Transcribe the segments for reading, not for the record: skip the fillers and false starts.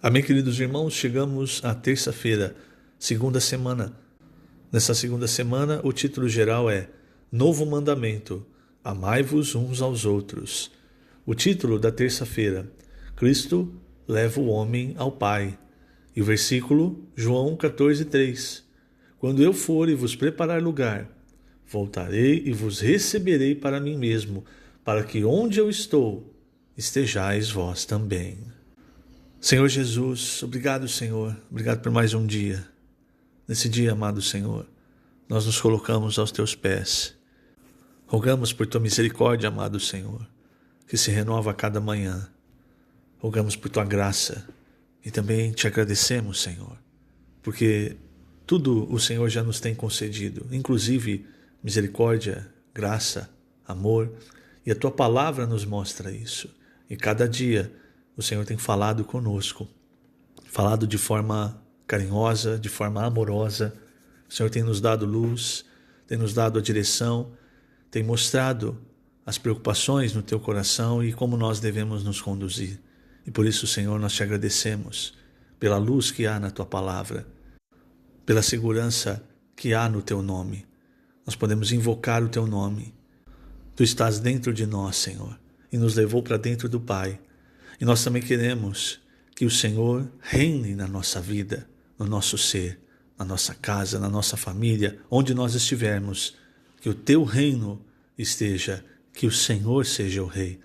Amém, queridos irmãos, chegamos à terça-feira, segunda semana. Nessa segunda semana, o título geral é Novo Mandamento, amai-vos uns aos outros. O título da terça-feira, Cristo leva o homem ao Pai. E o versículo, João 14:3. Quando eu for e vos preparar lugar, voltarei e vos receberei para mim mesmo, para que onde eu estou, estejais vós também. Senhor Jesus, obrigado, Senhor, obrigado por mais um dia. Nesse dia, amado Senhor, nós nos colocamos aos teus pés. Rogamos por tua misericórdia, amado Senhor, que se renova a cada manhã. Rogamos por tua graça e também te agradecemos, Senhor, porque tudo o Senhor já nos tem concedido, inclusive misericórdia, graça, amor, e a tua palavra nos mostra isso. E cada dia o Senhor tem falado conosco, falado de forma carinhosa, de forma amorosa. O Senhor tem nos dado luz, tem nos dado a direção, tem mostrado as preocupações no teu coração e como nós devemos nos conduzir. E por isso, Senhor, nós te agradecemos pela luz que há na tua palavra, pela segurança que há no teu nome. Nós podemos invocar o teu nome. Tu estás dentro de nós, Senhor, e nos levou para dentro do Pai. E nós também queremos que o Senhor reine na nossa vida, no nosso ser, na nossa casa, na nossa família, onde nós estivermos. Que o teu reino esteja, que o Senhor seja o Rei.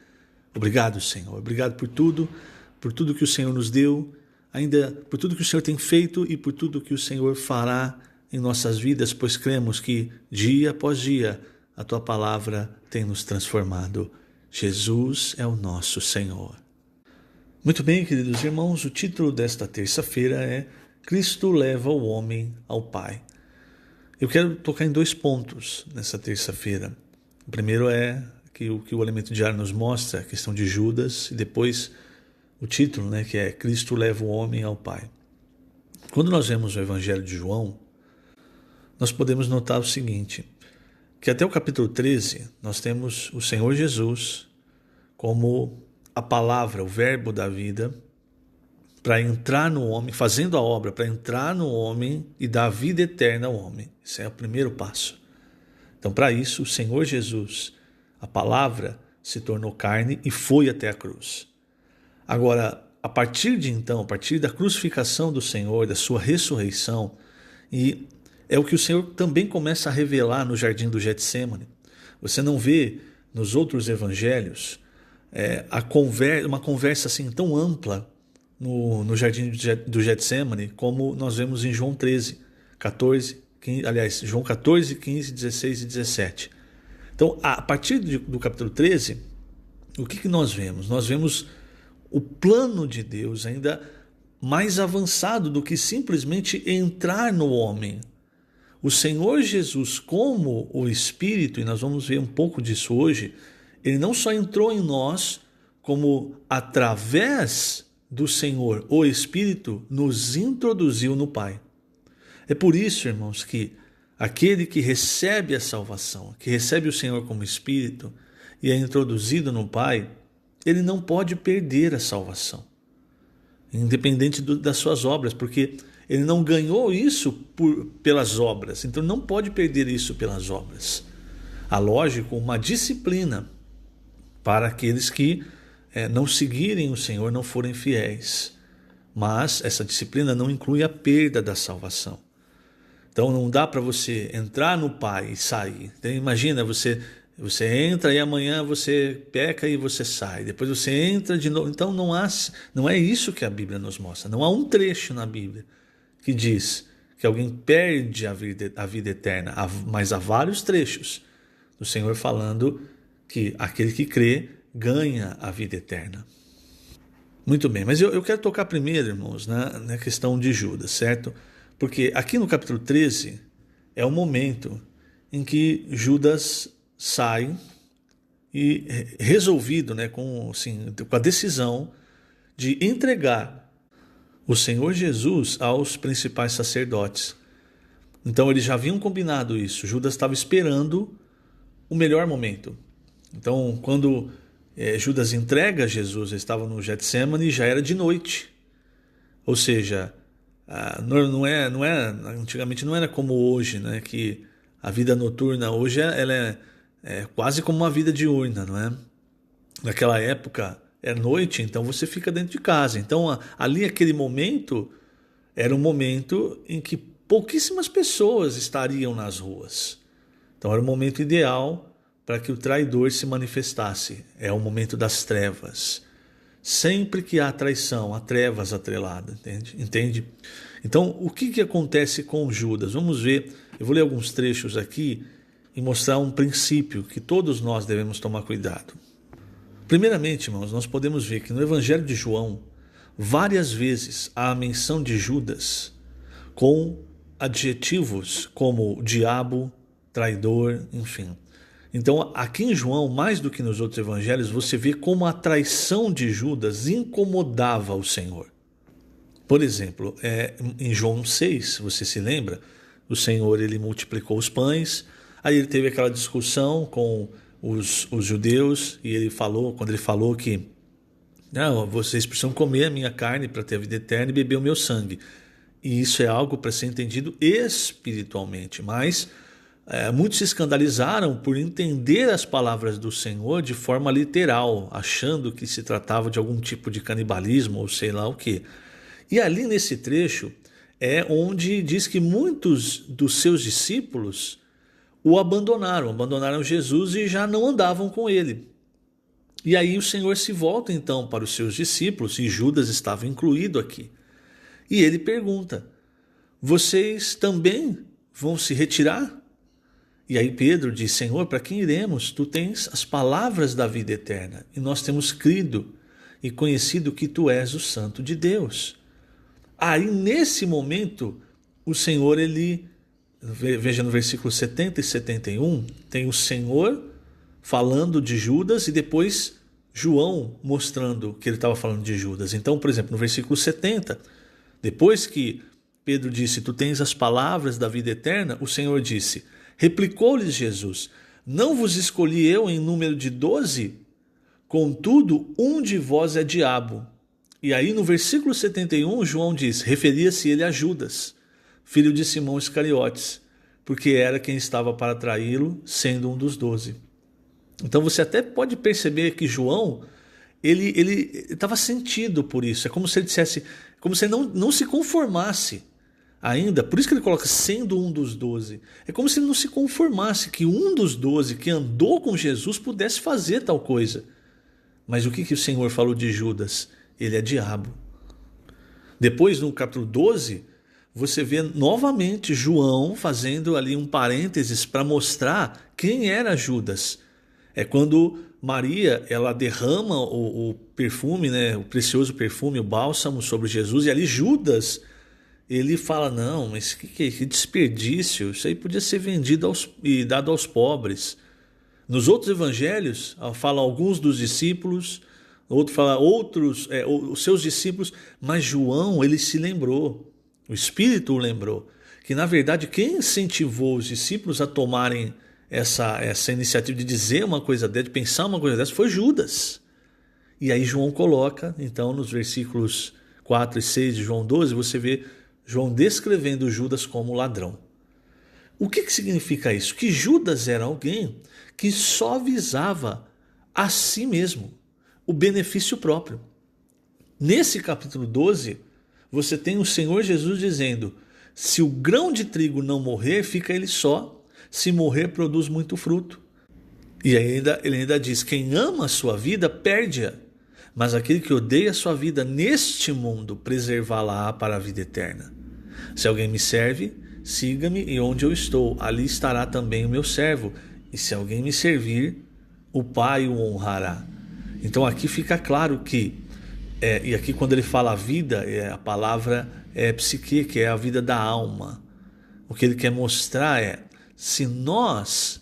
Obrigado, Senhor. Obrigado por tudo que o Senhor nos deu, ainda por tudo que o Senhor tem feito e por tudo que o Senhor fará em nossas vidas, pois cremos que dia após dia a tua palavra tem nos transformado. Jesus é o nosso Senhor. Muito bem, queridos irmãos, o título desta terça-feira é Cristo leva o homem ao Pai. Eu quero tocar em dois pontos nessa terça-feira. O primeiro é que o elemento diário nos mostra, a questão de Judas, e depois o título, que é Cristo leva o homem ao Pai. Quando nós vemos o Evangelho de João, nós podemos notar o seguinte, que até o capítulo 13 nós temos o Senhor Jesus como a palavra, o verbo da vida, para entrar no homem, fazendo a obra, para entrar no homem e dar vida eterna ao homem. Esse é o primeiro passo. Então, para isso, o Senhor Jesus, a palavra, se tornou carne e foi até a cruz. Agora, a partir da crucificação do Senhor, da sua ressurreição, e é o que o Senhor também começa a revelar no jardim do Getsêmani. Você não vê nos outros evangelhos uma conversa assim tão ampla no jardim do Getsêmani como nós vemos em João 13, 14, 15, aliás, João 14, 15, 16 e 17. Então, a partir do capítulo 13, o que nós vemos? Nós vemos o plano de Deus ainda mais avançado do que simplesmente entrar no homem. O Senhor Jesus, como o Espírito, e nós vamos ver um pouco disso hoje, ele não só entrou em nós, como através do Senhor, o Espírito, nos introduziu no Pai. É por isso, irmãos, que aquele que recebe a salvação, que recebe o Senhor como Espírito e é introduzido no Pai, ele não pode perder a salvação, independente das suas obras, porque ele não ganhou isso pelas obras, então não pode perder isso pelas obras. Há, lógico, uma disciplina para aqueles que não seguirem o Senhor, não forem fiéis. Mas essa disciplina não inclui a perda da salvação. Então não dá para você entrar no Pai e sair. Então, imagina, você entra e amanhã você peca e você sai. Depois você entra de novo. Então não é isso que a Bíblia nos mostra. Não há um trecho na Bíblia que diz que alguém perde a vida eterna. Mas há vários trechos do Senhor falando que aquele que crê ganha a vida eterna. Muito bem, mas eu quero tocar primeiro, irmãos, na questão de Judas, certo? Porque aqui no capítulo 13 é o momento em que Judas sai e resolvido, com a decisão de entregar o Senhor Jesus aos principais sacerdotes. Então eles já haviam combinado isso, Judas estava esperando o melhor momento. Então, quando Judas entrega Jesus, ele estava no Getsêmani e já era de noite. Ou seja, antigamente não era como hoje, né? Que a vida noturna hoje ela é quase como uma vida diurna, não é? Naquela época é noite, então você fica dentro de casa. Então ali aquele momento era um momento em que pouquíssimas pessoas estariam nas ruas. Então era o momento ideal para que o traidor se manifestasse. É o momento das trevas. Sempre que há traição, há trevas atreladas, entende? Então, o que acontece com Judas? Vamos ver, eu vou ler alguns trechos aqui e mostrar um princípio que todos nós devemos tomar cuidado. Primeiramente, irmãos, nós podemos ver que no Evangelho de João, várias vezes há a menção de Judas com adjetivos como diabo, traidor, enfim. Então, aqui em João, mais do que nos outros evangelhos, você vê como a traição de Judas incomodava o Senhor. Por exemplo, em João 6, você se lembra? O Senhor ele multiplicou os pães, aí ele teve aquela discussão com os judeus, e quando ele falou que não, vocês precisam comer a minha carne para ter a vida eterna e beber o meu sangue. E isso é algo para ser entendido espiritualmente, mas muitos se escandalizaram por entender as palavras do Senhor de forma literal, achando que se tratava de algum tipo de canibalismo ou sei lá o que. E ali nesse trecho é onde diz que muitos dos seus discípulos o abandonaram Jesus e já não andavam com ele. E aí o Senhor se volta então para os seus discípulos, e Judas estava incluído aqui. E ele pergunta: vocês também vão se retirar? E aí Pedro diz: Senhor, para quem iremos? Tu tens as palavras da vida eterna, e nós temos crido e conhecido que tu és o Santo de Deus. Aí nesse momento o Senhor, veja no versículo 70 e 71, tem o Senhor falando de Judas e depois João mostrando que ele estava falando de Judas. Então, por exemplo, no versículo 70, depois que Pedro disse: tu tens as palavras da vida eterna, o Senhor disse: replicou-lhes Jesus: não vos escolhi eu em número de 12? Contudo, um de vós é diabo. E aí no versículo 71, João diz: referia-se ele a Judas, filho de Simão Iscariotes, porque era quem estava para traí-lo, sendo um dos 12. Então você até pode perceber que João, ele estava sentido por isso. É como se ele dissesse, como se ele não se conformasse ainda. Por isso que ele coloca sendo um dos 12. É como se ele não se conformasse que um dos 12 que andou com Jesus pudesse fazer tal coisa. Mas o que o Senhor falou de Judas? Ele é diabo. Depois, no capítulo 12, você vê novamente João fazendo ali um parênteses para mostrar quem era Judas. É quando Maria ela derrama o perfume, né, o precioso perfume, o bálsamo sobre Jesus, e ali Judas ele fala: não, mas que desperdício, isso aí podia ser vendido e dado aos pobres. Nos outros evangelhos fala alguns dos discípulos, outro fala outros, os seus discípulos, mas João ele se lembrou, o Espírito o lembrou, que na verdade quem incentivou os discípulos a tomarem essa iniciativa de dizer uma coisa dessa, de pensar uma coisa dessa, foi Judas. E aí João coloca, então nos versículos 4 e 6 de João 12, você vê João descrevendo Judas como ladrão. O que significa isso? Que Judas era alguém que só visava a si mesmo, o benefício próprio. Nesse capítulo 12, você tem o Senhor Jesus dizendo: se o grão de trigo não morrer, fica ele só. Se morrer, produz muito fruto. E ele ainda diz: quem ama a sua vida, perde-a. Mas aquele que odeia a sua vida neste mundo, preservá-la para a vida eterna. Se alguém me serve, siga-me, e onde eu estou, ali estará também o meu servo. E se alguém me servir, o Pai o honrará. Então aqui fica claro que, e aqui quando ele fala a vida, a palavra é psique, que é a vida da alma. O que ele quer mostrar é: se nós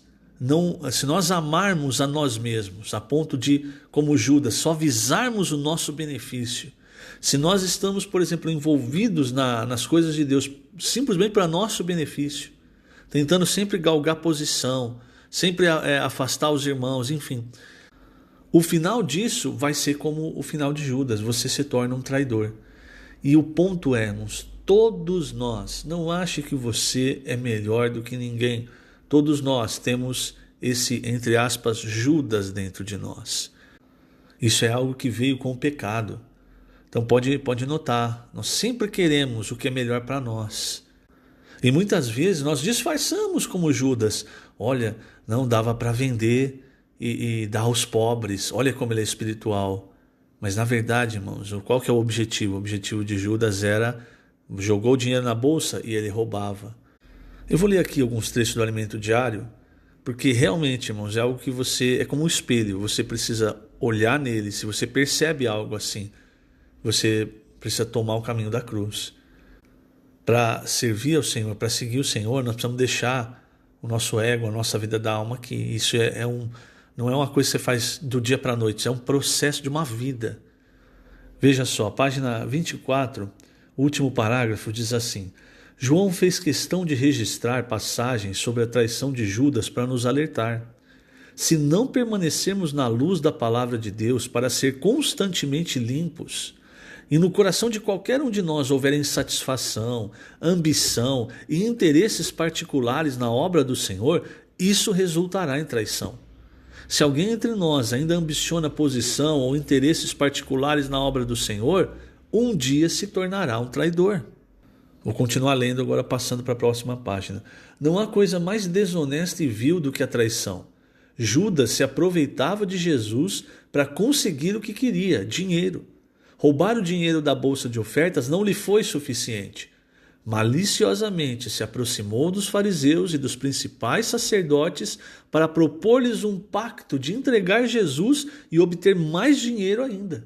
amarmos a nós mesmos, a ponto de, como Judas, só visarmos o nosso benefício, se nós estamos, por exemplo, envolvidos nas coisas de Deus simplesmente para nosso benefício, tentando sempre galgar posição, sempre afastar os irmãos, enfim, o final disso vai ser como o final de Judas: você se torna um traidor. E o ponto é, irmãos, todos nós, não ache que você é melhor do que ninguém. Todos nós temos esse, entre aspas, Judas dentro de nós. Isso é algo que veio com o pecado. Então pode notar, nós sempre queremos o que é melhor para nós. E muitas vezes nós disfarçamos como Judas. Olha, não dava para vender e dar aos pobres. Olha como ele é espiritual. Mas na verdade, irmãos, qual que é o objetivo? O objetivo de Judas era, jogou o dinheiro na bolsa e ele roubava. Eu vou ler aqui alguns trechos do Alimento Diário, porque realmente, irmãos, é algo que é como um espelho. Você precisa olhar nele. Se você percebe algo assim, você precisa tomar o caminho da cruz. Para servir ao Senhor, para seguir o Senhor, nós precisamos deixar o nosso ego, a nossa vida da alma aqui. Isso não é uma coisa que você faz do dia para a noite, é um processo de uma vida. Veja só, página 24, o último parágrafo diz assim: João fez questão de registrar passagens sobre a traição de Judas para nos alertar. Se não permanecermos na luz da palavra de Deus para ser constantemente limpos, e no coração de qualquer um de nós houver insatisfação, ambição e interesses particulares na obra do Senhor, isso resultará em traição. Se alguém entre nós ainda ambiciona posição ou interesses particulares na obra do Senhor, um dia se tornará um traidor. Vou continuar lendo agora, passando para a próxima página. Não há coisa mais desonesta e vil do que a traição. Judas se aproveitava de Jesus para conseguir o que queria, dinheiro. Roubar o dinheiro da bolsa de ofertas não lhe foi suficiente. Maliciosamente se aproximou dos fariseus e dos principais sacerdotes para propor-lhes um pacto de entregar Jesus e obter mais dinheiro ainda.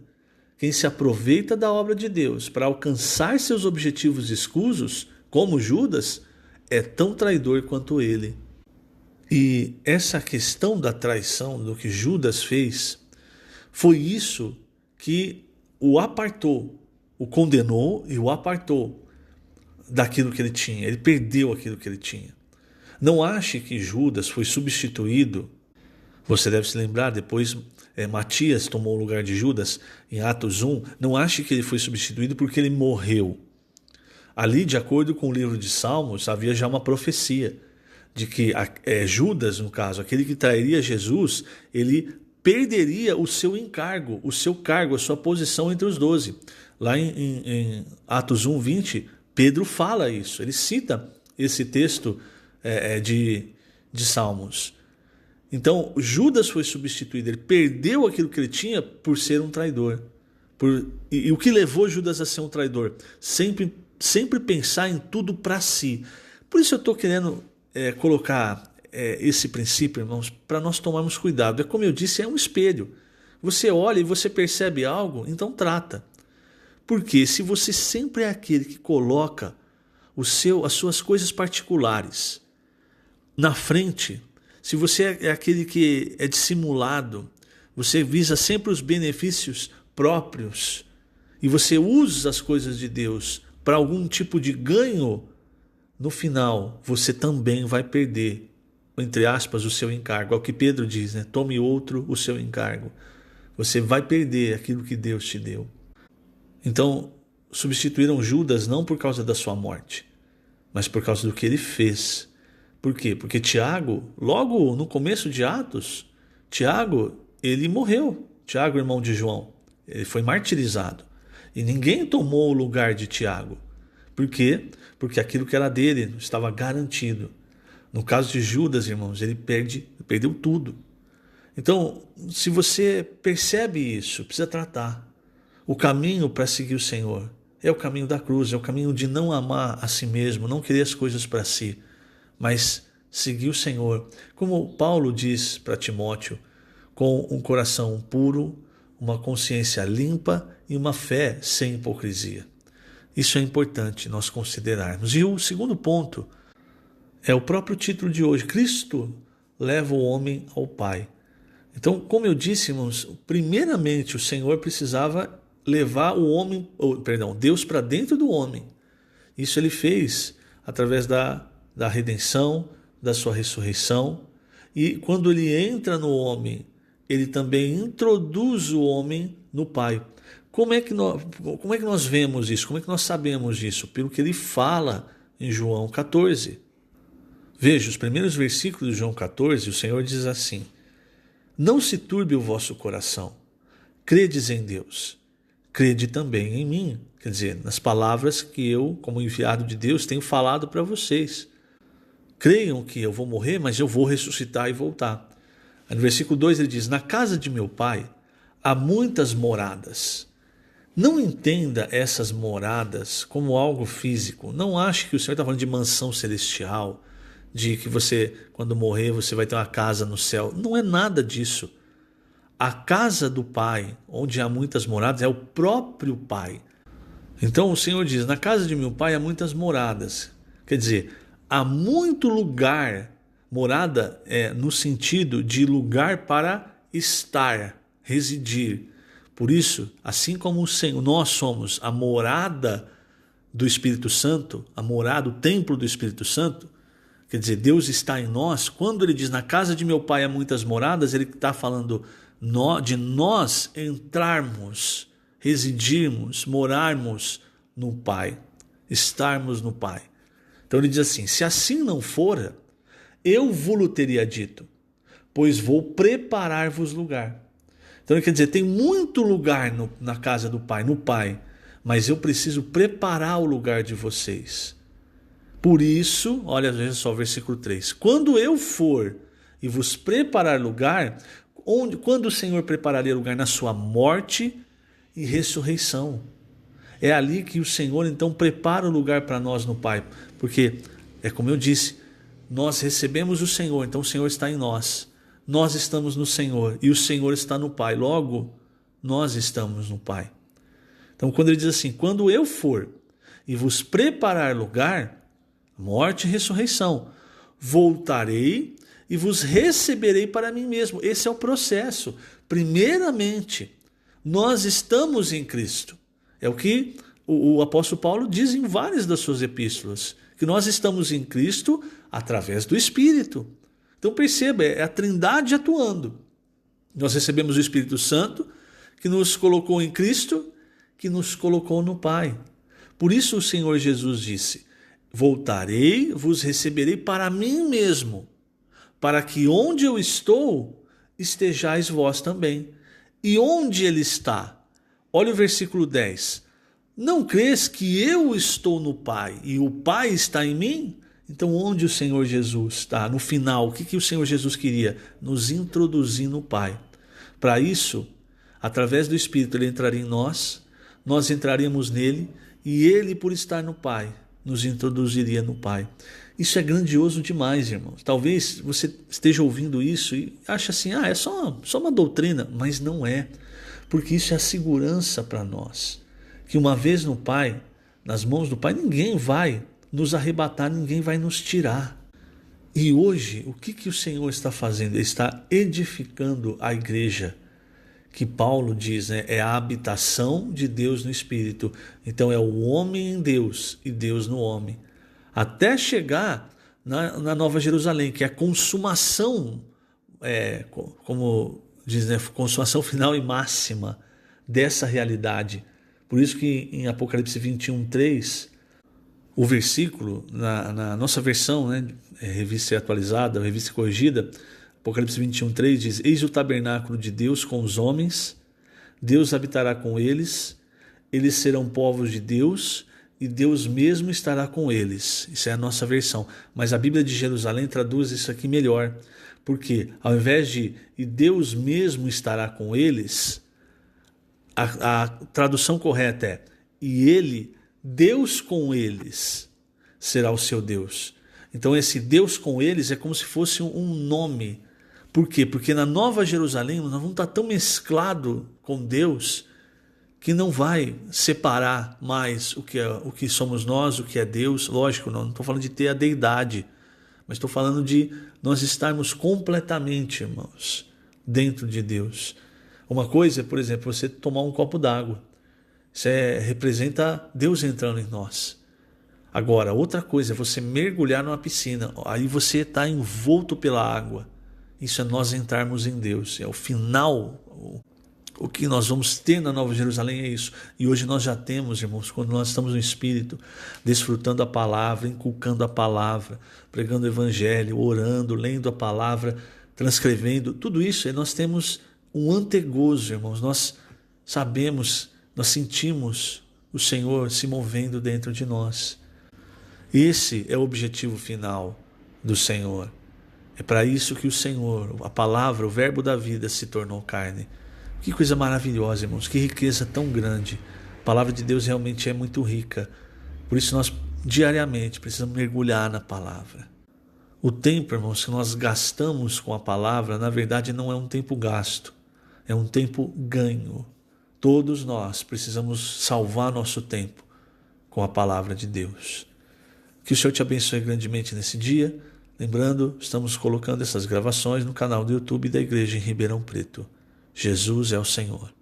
Quem se aproveita da obra de Deus para alcançar seus objetivos escusos, como Judas, é tão traidor quanto ele. E essa questão da traição, do que Judas fez, foi isso que o apartou, o condenou e o apartou daquilo que ele tinha. Ele perdeu aquilo que ele tinha. Não ache que Judas foi substituído. Você deve se lembrar, depois Matias tomou o lugar de Judas em Atos 1. Não ache que ele foi substituído porque ele morreu. Ali, de acordo com o livro de Salmos, havia já uma profecia de que Judas, no caso, aquele que trairia Jesus, ele perderia o seu encargo, o seu cargo, a sua posição entre os 12. Lá em Atos 1, 20, Pedro fala isso. Ele cita esse texto de Salmos. Então, Judas foi substituído. Ele perdeu aquilo que ele tinha por ser um traidor. E o que levou Judas a ser um traidor? Sempre pensar em tudo para si. Por isso eu estou querendo colocar esse princípio, irmãos, para nós tomarmos cuidado. É como eu disse, é um espelho. Você olha e você percebe algo, então trata. Porque se você sempre é aquele que coloca as suas coisas particulares na frente, se você é aquele que é dissimulado, você visa sempre os benefícios próprios e você usa as coisas de Deus para algum tipo de ganho, no final você também vai perder, entre aspas, o seu encargo. É o que Pedro diz, né? Tome outro o seu encargo. Você vai perder aquilo que Deus te deu. Então, substituíram Judas não por causa da sua morte, mas por causa do que ele fez. Por quê? Porque Tiago, logo no começo de Atos, Tiago, ele morreu. Tiago, irmão de João, ele foi martirizado. E ninguém tomou o lugar de Tiago. Por quê? Porque aquilo que era dele estava garantido. No caso de Judas, irmãos, ele perdeu tudo. Então, se você percebe isso, precisa tratar. O caminho para seguir o Senhor é o caminho da cruz, é o caminho de não amar a si mesmo, não querer as coisas para si, mas seguir o Senhor. Como Paulo diz para Timóteo, com um coração puro, uma consciência limpa e uma fé sem hipocrisia. Isso é importante nós considerarmos. E o segundo ponto é o próprio título de hoje: Cristo leva o homem ao Pai. Então, como eu disse, irmãos, primeiramente o Senhor precisava levar Deus para dentro do homem. Isso ele fez através da redenção, da sua ressurreição. E quando ele entra no homem, ele também introduz o homem no Pai. como é que nós vemos isso? Como é que nós sabemos disso? Pelo que ele fala em João 14. Veja, os primeiros versículos de João 14, o Senhor diz assim: não se turbe o vosso coração, credes em Deus, crede também em mim. Quer dizer, nas palavras que eu, como enviado de Deus, tenho falado para vocês. Creiam que eu vou morrer, mas eu vou ressuscitar e voltar. No versículo 2 ele diz: na casa de meu pai há muitas moradas. Não entenda essas moradas como algo físico. Não ache que o Senhor está falando de mansão celestial, de que você, quando morrer, você vai ter uma casa no céu. Não é nada disso. A casa do Pai, onde há muitas moradas, é o próprio Pai. Então o Senhor diz: na casa de meu Pai há muitas moradas. Quer dizer, há muito lugar. Morada é no sentido de lugar para estar, residir. Por isso, assim como o Senhor, nós somos a morada do Espírito Santo, a morada, o templo do Espírito Santo, quer dizer, Deus está em nós. Quando ele diz na casa de meu Pai há muitas moradas, ele está falando de nós entrarmos, residirmos, morarmos no Pai, estarmos no Pai. Então ele diz assim: se assim não fora, eu vos teria dito, pois vou preparar-vos lugar. Então ele quer dizer, tem muito lugar na casa do Pai, no Pai, mas eu preciso preparar o lugar de vocês. Por isso, olha só o versículo 3, quando eu for e vos preparar lugar, quando o Senhor prepararia lugar? Na sua morte e ressurreição. É ali que o Senhor então prepara o lugar para nós no Pai, porque é como eu disse, nós recebemos o Senhor, então o Senhor está em nós. Nós estamos no Senhor e o Senhor está no Pai. Logo, nós estamos no Pai. Então, quando ele diz assim, quando eu for e vos preparar lugar, morte e ressurreição, voltarei e vos receberei para mim mesmo. Esse é o processo. Primeiramente, nós estamos em Cristo. É o que o apóstolo Paulo diz em várias das suas epístolas, que nós estamos em Cristo através do Espírito. Então perceba, é a Trindade atuando. Nós recebemos o Espírito Santo, que nos colocou em Cristo, que nos colocou no Pai. Por isso o Senhor Jesus disse: voltarei, vos receberei para mim mesmo, para que onde eu estou, estejais vós também. E onde ele está? Olha o versículo 10. Não crês que eu estou no Pai e o Pai está em mim? Então onde o Senhor Jesus está? No final, o que o Senhor Jesus queria? Nos introduzir no Pai. Para isso, através do Espírito, ele entraria em nós, nós entraríamos nele e ele, por estar no Pai, nos introduziria no Pai. Isso é grandioso demais, irmãos. Talvez você esteja ouvindo isso e ache assim, é só uma doutrina, mas não é, porque isso é a segurança para nós, que uma vez no Pai, nas mãos do Pai, ninguém vai nos arrebatar, ninguém vai nos tirar. E hoje, o que o Senhor está fazendo? Ele está edificando a igreja, que Paulo diz, é a habitação de Deus no Espírito. Então é o homem em Deus e Deus no homem. Até chegar na Nova Jerusalém, que é a consumação, como diz, consumação final e máxima dessa realidade. Por isso que em Apocalipse 21:3, o versículo, na nossa versão, revista atualizada, revista corrigida, Apocalipse 21:3 diz: eis o tabernáculo de Deus com os homens, Deus habitará com eles, eles serão povos de Deus e Deus mesmo estará com eles. Isso é a nossa versão. Mas a Bíblia de Jerusalém traduz isso aqui melhor, porque ao invés de e Deus mesmo estará com eles, a tradução correta é e ele, Deus com eles, será o seu Deus. Então esse Deus com eles é como se fosse um nome. Por quê? Porque na Nova Jerusalém nós vamos estar tão mesclado com Deus que não vai separar mais o que somos nós, o que é Deus. Lógico, não estou falando de ter a deidade, mas estou falando de nós estarmos completamente, irmãos, dentro de Deus. Uma coisa é, por exemplo, você tomar um copo d'água. Isso representa Deus entrando em nós. Agora, outra coisa é você mergulhar numa piscina. Aí você está envolto pela água. Isso é nós entrarmos em Deus. É o final, O que nós vamos ter na Nova Jerusalém é isso. E hoje nós já temos, irmãos, quando nós estamos no Espírito, desfrutando a palavra, inculcando a palavra, pregando o Evangelho, orando, lendo a palavra, transcrevendo, tudo isso, e nós temos um antegozo, irmãos. Nós sabemos, nós sentimos o Senhor se movendo dentro de nós. Esse é o objetivo final do Senhor. É para isso que o Senhor, a palavra, o verbo da vida se tornou carne. Que coisa maravilhosa, irmãos, que riqueza tão grande. A palavra de Deus realmente é muito rica. Por isso nós diariamente precisamos mergulhar na palavra. O tempo, irmãos, que nós gastamos com a palavra, na verdade não é um tempo gasto, é um tempo ganho. Todos nós precisamos salvar nosso tempo com a palavra de Deus. Que o Senhor te abençoe grandemente nesse dia. Lembrando, estamos colocando essas gravações no canal do YouTube da Igreja em Ribeirão Preto. Jesus é o Senhor.